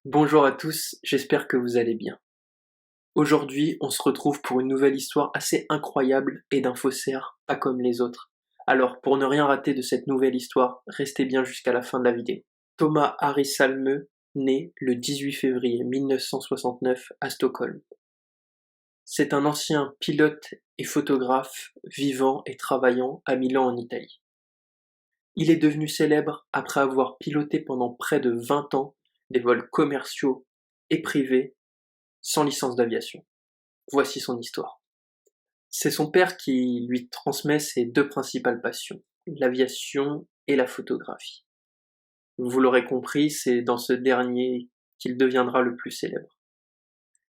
Bonjour à tous, j'espère que vous allez bien. Aujourd'hui, on se retrouve pour une nouvelle histoire assez incroyable et d'un faussaire pas comme les autres. Alors, pour ne rien rater de cette nouvelle histoire, restez bien jusqu'à la fin de la vidéo. Thomas Harry Salmö naît le 18 février 1969 à Stockholm. C'est un ancien pilote et photographe vivant et travaillant à Milan en Italie. Il est devenu célèbre après avoir piloté pendant près de 20 ans des vols commerciaux et privés sans licence d'aviation. Voici son histoire. C'est son père qui lui transmet ses deux principales passions, l'aviation et la photographie. Vous l'aurez compris, c'est dans ce dernier qu'il deviendra le plus célèbre.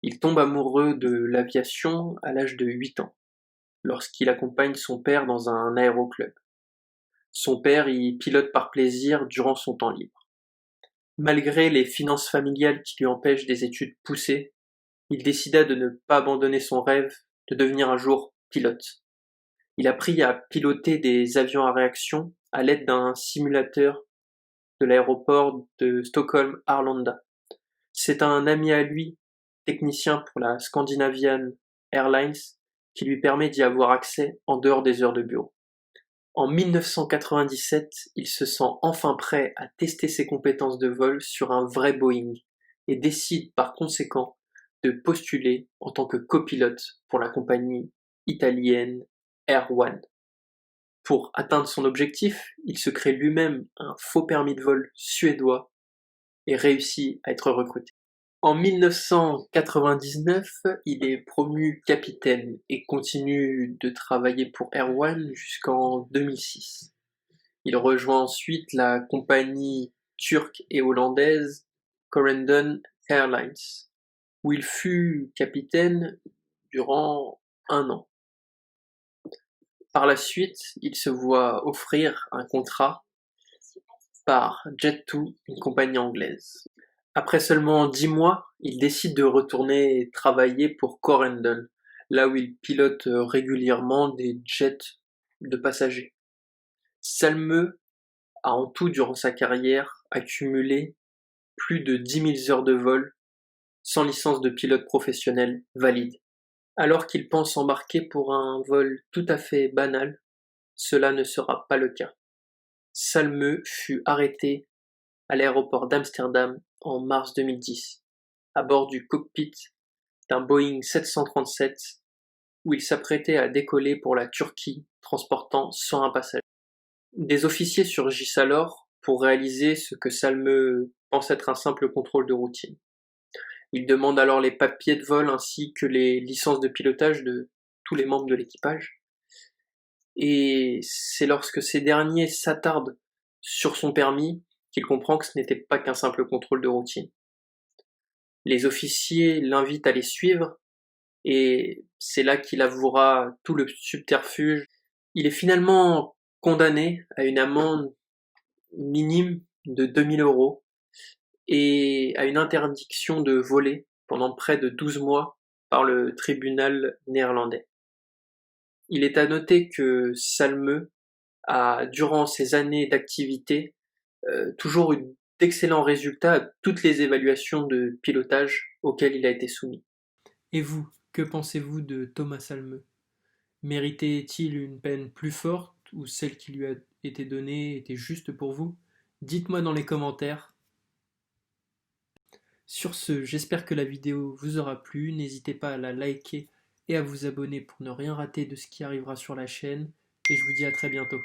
Il tombe amoureux de l'aviation à l'âge de 8 ans, lorsqu'il accompagne son père dans un aéroclub. Son père y pilote par plaisir durant son temps libre. Malgré les finances familiales qui lui empêchent des études poussées, il décida de ne pas abandonner son rêve de devenir un jour pilote. Il apprit à piloter des avions à réaction à l'aide d'un simulateur de l'aéroport de Stockholm-Arlanda. C'est un ami à lui, technicien pour la Scandinavian Airlines, qui lui permet d'y avoir accès en dehors des heures de bureau. En 1997, il se sent enfin prêt à tester ses compétences de vol sur un vrai Boeing et décide par conséquent de postuler en tant que copilote pour la compagnie italienne Air One. Pour atteindre son objectif, il se crée lui-même un faux permis de vol suédois et réussit à être recruté. En 1999, il est promu capitaine et continue de travailler pour Air One jusqu'en 2006. Il rejoint ensuite la compagnie turque et hollandaise Corendon Airlines, où il fut capitaine durant un an. Par la suite, il se voit offrir un contrat par Jet2, une compagnie anglaise. Après seulement 10 mois, il décide de retourner travailler pour Corendon, là où il pilote régulièrement des jets de passagers. Salmö a en tout durant sa carrière accumulé plus de 10 000 heures de vol sans licence de pilote professionnel valide. Alors qu'il pense embarquer pour un vol tout à fait banal, cela ne sera pas le cas. Salmö fut arrêté à l'aéroport d'Amsterdam en mars 2010, à bord du cockpit d'un Boeing 737 où il s'apprêtait à décoller pour la Turquie transportant 101 passagers. Des officiers surgissent alors pour réaliser ce que Salmö pense être un simple contrôle de routine. Ils demandent alors les papiers de vol ainsi que les licences de pilotage de tous les membres de l'équipage. Et c'est lorsque ces derniers s'attardent sur son permis qu'il comprend que ce n'était pas qu'un simple contrôle de routine. Les officiers l'invitent à les suivre et c'est là qu'il avouera tout le subterfuge. Il est finalement condamné à une amende minime de 2 000 € et à une interdiction de voler pendant près de 12 mois par le tribunal néerlandais. Il est à noter que Salmö a, durant ses années d'activité, toujours eu d'excellents résultats à toutes les évaluations de pilotage auxquelles il a été soumis. Et vous, que pensez-vous de Thomas Salmö? Méritait-il une peine plus forte ou celle qui lui a été donnée était juste pour vous? Dites-moi dans les commentaires. Sur ce, j'espère que la vidéo vous aura plu, n'hésitez pas à la liker et à vous abonner pour ne rien rater de ce qui arrivera sur la chaîne, et je vous dis à très bientôt.